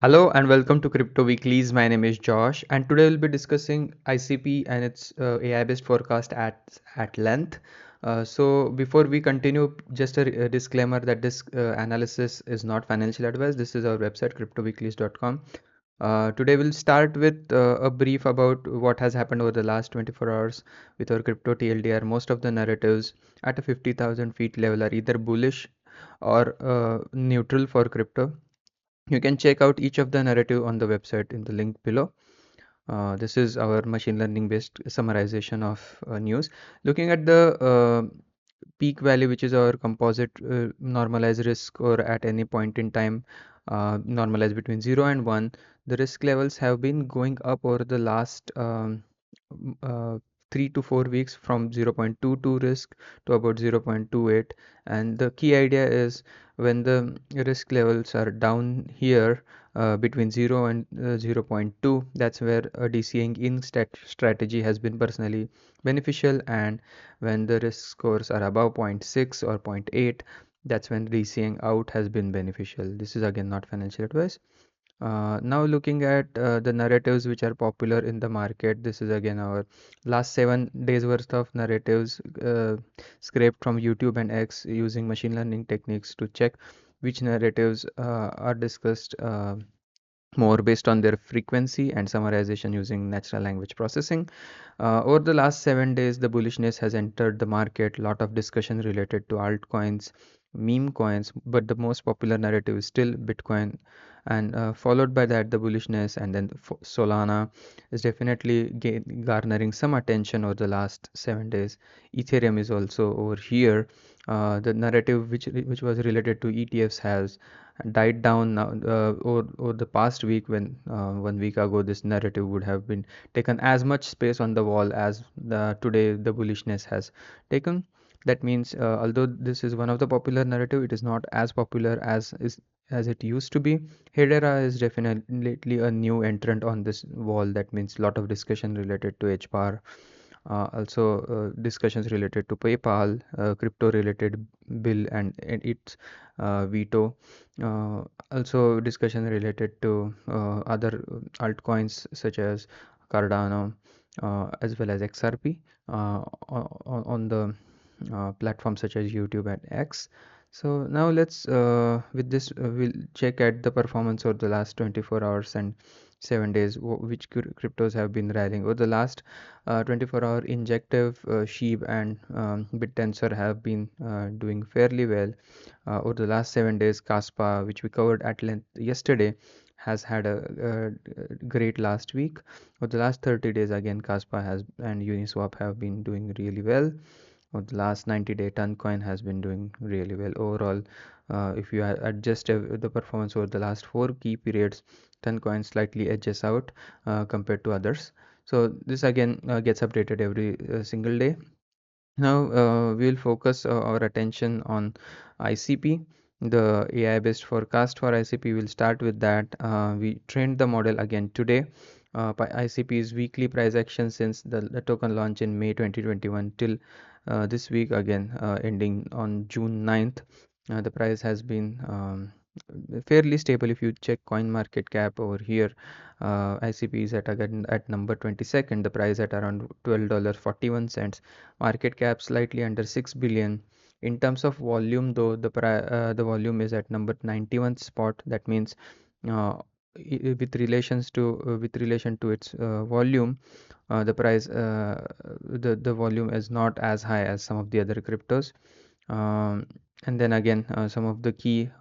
Hello and welcome to CryptoWeeklies. My name is Josh, and today we'll be discussing ICP and its AI-based forecast at length. So before we continue, just a disclaimer that this analysis is not financial advice. This is our website cryptoweeklies.com. Today we'll start with a brief about what has happened over the last 24 hours with our crypto TLDR. Most of the narratives at a 50,000 feet level are either bullish or neutral for crypto. You can check out each of the narrative on the website in the link below. This is our machine learning based summarization of news. Looking at the peak value, which is our composite normalized risk score at any point in time, normalized between 0 and 1, the risk levels have been going up over the last 3 to 4 weeks from 0.22 risk to about 0.28. And the key idea is when the risk levels are down here between 0 and 0.2, that's where a DCing in strategy has been personally beneficial, and when the risk scores are above zero point 0.6 or zero point 0.8, that's when DCing out has been beneficial. This is again not financial advice. Now looking at the narratives which are popular in the market, this is again our last 7 days worth of narratives scraped from YouTube and X using machine learning techniques to check which narratives are discussed more based on their frequency and summarization using natural language processing. Over the last 7 days, the bullishness has entered the market. Lot of discussion related to altcoins, meme coins, but the most popular narrative is still Bitcoin, and followed by that the bullishness, and then Solana is definitely garnering some attention over the last 7 days. Ethereum is also over here. The narrative which was related to ETFs has died down now over the past week, when 1 week ago this narrative would have been taken as much space on the wall as today the bullishness has taken. That means although this is one of the popular narrative, it is not as popular as it used to be. Hedera is definitely a new entrant on this wall. That means a lot of discussion related to HBAR, also discussions related to PayPal, crypto related bill and its veto, uh, also discussion related to other altcoins such as Cardano, as well as XRP on the platforms such as YouTube and X. So now let's with this we'll check at the performance over the last 24 hours and 7 days, which cryptos have been rallying over the last 24-hour. Injective, Sheep, and BitTensor have been doing fairly well. Over the last 7 days, Kaspa, which we covered at length yesterday, has had a great last week. For the last 30 days, again, Kaspa has and Uniswap have been doing really well. For the last 90-day, Toncoin has been doing really well. Overall, if you adjust the performance over the last 4 key periods, Toncoin slightly edges out compared to others. So this again gets updated every single day. Now we'll focus our attention on ICP, the AI-based forecast for ICP. We'll start with that. We trained the model again today by ICP's weekly price action since the token launch in May 2021 till this week again, ending on June 9th. The price has been fairly stable. If you check coin market cap over here, ICP is at again at number 22nd, the price at around $12.41, market cap slightly under 6 billion. In terms of volume though, the volume is at number 91 spot. That means uh, with relation to its volume, the volume is not as high as some of the other cryptos. And then again, some of the key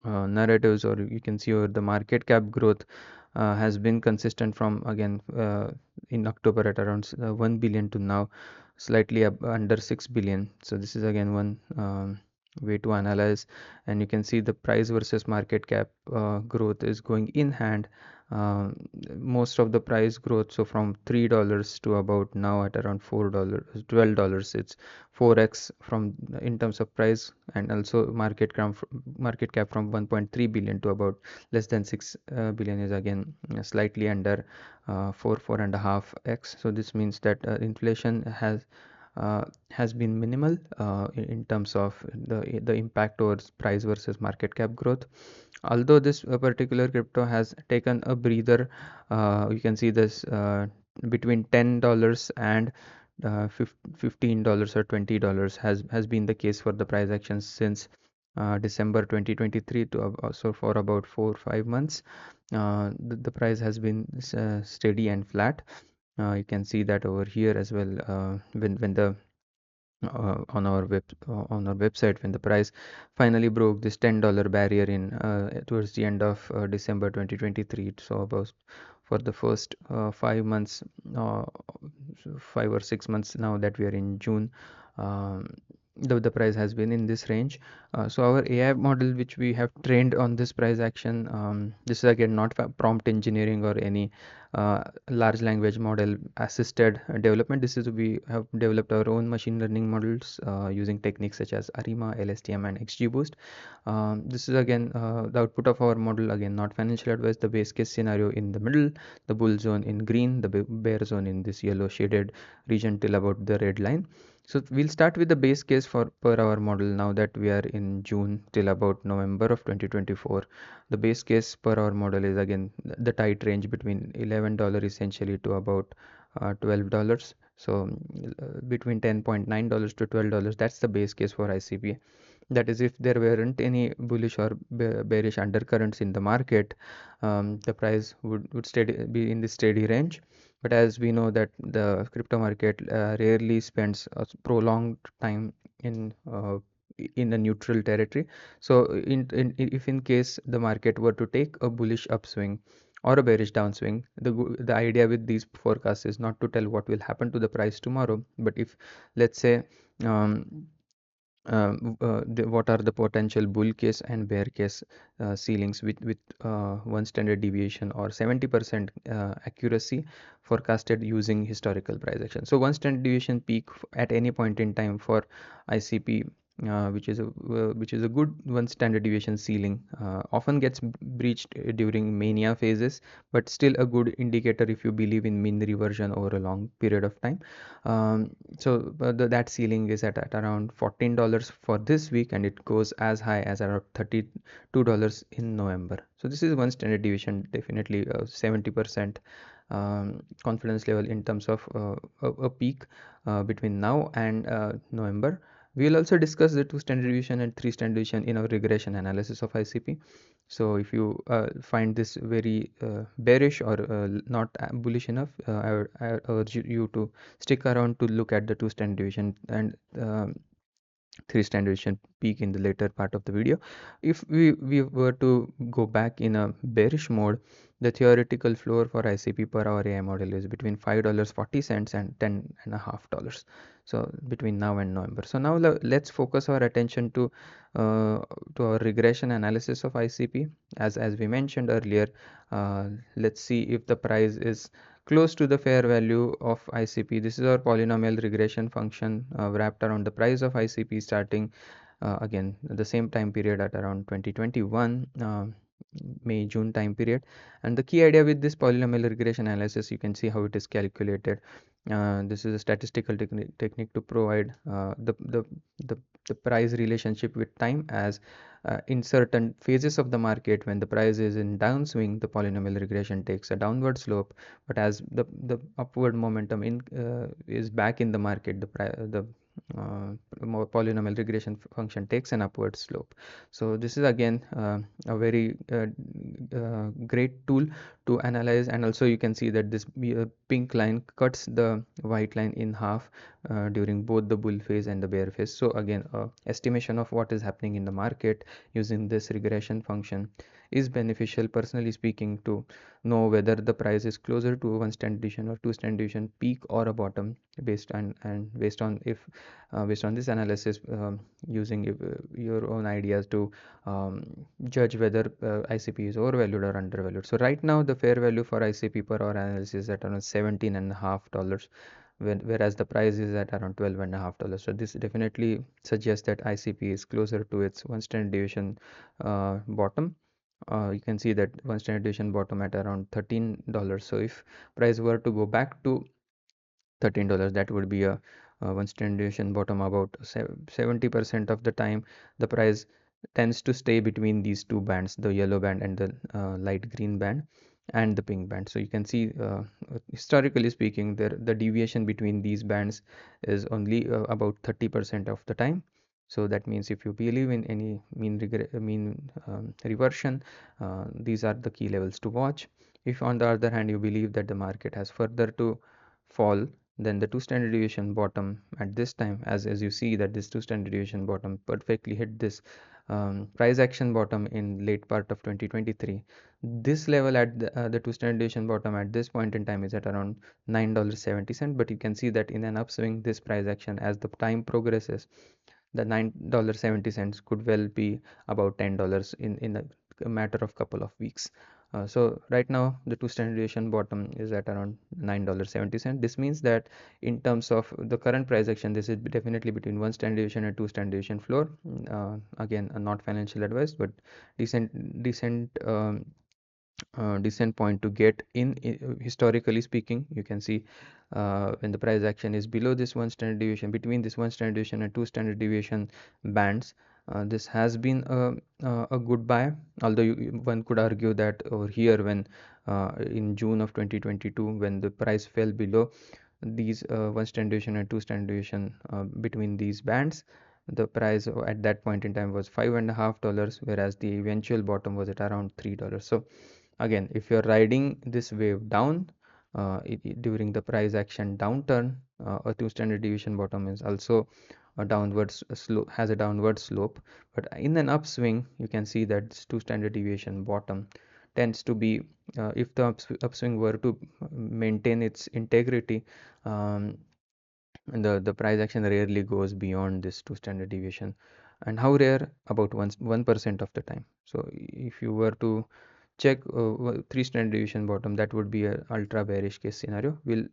narratives, or you can see, or the market cap growth has been consistent from again in October at around 1 billion to now slightly under 6 billion. So this is again one way to analyze, and you can see the price versus market cap growth is going in hand. uh, Most of the price growth, so from $3 to about now at around $4, $12, it's 4x from in terms of price, and also market cap from 1.3 billion to about less than 6 billion is again slightly under 4 and a half x. So this means that inflation has has been minimal in terms of the impact towards price versus market cap growth. Although this particular crypto has taken a breather, you can see this between $10 and $15 or $20 has been the case for the price action since December 2023 to also for about 4 or 5 months. The price has been steady and flat. You can see that over here as well, when the on our website, when the price finally broke this $10 barrier in towards the end of December 2023. So about for the first 5 months, 5 or 6 months now that we are in June, um, the price has been in this range. So our AI model, which we have trained on this price action, this is again not prompt engineering or any large language model assisted development. This is, we have developed our own machine learning models using techniques such as ARIMA, LSTM, and XGBoost. This is again the output of our model, again not financial advice. The base case scenario in the middle, the bull zone in green, the bear zone in this yellow shaded region till about the red line. So we'll start with the base case for per our model now that we are in June till about November of 2024. The base case per our model is again the tight range between $11 essentially to about $12. So between $10.9 to $12, that's the base case for ICP. That is, if there weren't any bullish or bearish undercurrents in the market, the price would be in the steady range. But as we know that the crypto market rarely spends a prolonged time in a neutral territory. So if in case the market were to take a bullish upswing or a bearish downswing, the idea with these forecasts is not to tell what will happen to the price tomorrow, but if, let's say, um, what are the potential bull case and bear case ceilings with one standard deviation or 70% accuracy forecasted using historical price action. So one standard deviation peak at any point in time for ICP, which is a good one standard deviation ceiling, often gets breached during mania phases, but still a good indicator if you believe in mean reversion over a long period of time. So that ceiling is at around $14 for this week, and it goes as high as around $32 in November. So this is one standard deviation, definitely 70% confidence level in terms of a peak between now and November. We will also discuss the 2 standard deviation and 3 standard deviation in our regression analysis of ICP. So if you find this very bearish or not bullish enough, I urge you to stick around to look at the 2 standard deviation and 3 standard deviation peak in the later part of the video. If we were to go back in a bearish mode, the theoretical floor for ICP per our AI model is between $5.40 and $10.50. So between now and November. So now let's focus our attention to our regression analysis of ICP. As we mentioned earlier, let's see if the price is close to the fair value of ICP. This is our polynomial regression function wrapped around the price of ICP starting again the same time period at around 2021. May-June time period. And the key idea with this polynomial regression analysis, you can see how it is calculated. This is a statistical technique to provide the price relationship with time, as in certain phases of the market, when the price is in downswing, the polynomial regression takes a downward slope, but as the upward momentum is back in the market, the more polynomial regression function takes an upward slope. So this is again a very great tool to analyze, and also you can see that this pink line cuts the white line in half during both the bull phase and the bear phase. So again, estimation of what is happening in the market using this regression function is beneficial, personally speaking, to know whether the price is closer to one standard deviation or 2 standard deviation peak or a bottom, based on based on this analysis, using your own ideas to judge whether ICP is overvalued or undervalued. So right now the fair value for ICP per hour analysis is at around $17.50, whereas the price is at around $12.50. So this definitely suggests that ICP is closer to its one standard deviation bottom. You can see that one standard deviation bottom at around $13. So if price were to go back to $13, that would be a one standard deviation bottom about 70% of the time. The price tends to stay between these two bands, the yellow band and the light green band and the pink band. So you can see, historically speaking, the deviation between these bands is only about 30% of the time. So that means if you believe in any mean reversion, these are the key levels to watch. If on the other hand you believe that the market has further to fall, then the two standard deviation bottom at this time, as you see that this two standard deviation bottom perfectly hit this price action bottom in late part of 2023. This level at the two standard deviation bottom at this point in time is at around $9.70, but you can see that in an upswing, this price action as the time progresses, the $9.70 could well be about $10 in a matter of couple of weeks. So right now the two standard deviation bottom is at around $9.70. This means that in terms of the current price action, this is definitely between one standard deviation and two standard deviation floor. Again, not financial advice, but decent point to get in. Historically speaking, you can see when the price action is below this one standard deviation, between this one standard deviation and two standard deviation bands, this has been a good buy. Although one could argue that over here, when in June of 2022, when the price fell below these one standard deviation and two standard deviation, between these bands, the price at that point in time was $5.50, whereas the eventual bottom was at around $3. So again, if you're riding this wave down, during the price action downturn, a two standard deviation bottom is also a downward slope, has a downward slope. But in an upswing, you can see that this two standard deviation bottom tends to be, if the upswing were to maintain its integrity, um, the price action rarely goes beyond this two standard deviation. And how rare? About 1% of the time. So if you were to check three standard deviation bottom, that would be a ultra bearish case scenario. We'll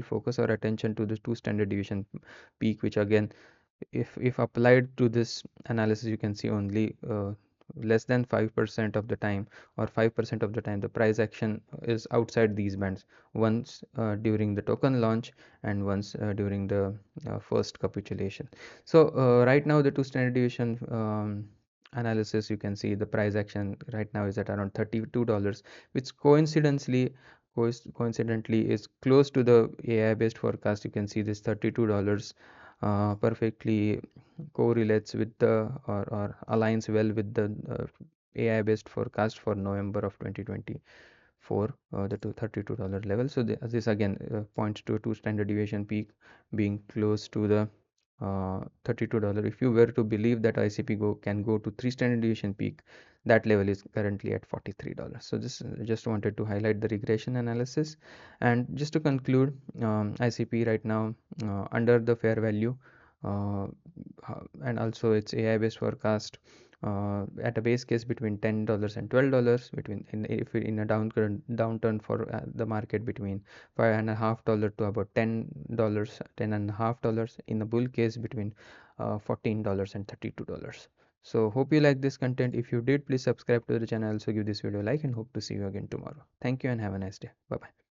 focus our attention to the two standard deviation peak, which again, if applied to this analysis, you can see only less than 5% of the time, or 5% of the time, the price action is outside these bands, once during the token launch and once during the first capitulation. So right now the two standard deviation analysis, you can see the price action right now is at around $32, which coincidentally is close to the AI based forecast. You can see this $32 perfectly correlates with or aligns well with the AI based forecast for November of 2024, the $32 level. So this again points to a two standard deviation peak being close to the $32. If you were to believe that ICP can go to three standard deviation peak, that level is currently at $43. So this just wanted to highlight the regression analysis. And just to conclude, ICP right now under the fair value, uh, and also its AI based forecast, at a base case between $10 and $12, between if in a downturn for the market between $5.50 to about $10, $10.50, in a bull case between $14 and $32. So hope you like this content. If you did, please subscribe to the channel, also give this video a like, and hope to see you again tomorrow. Thank you and have a nice day. Bye bye.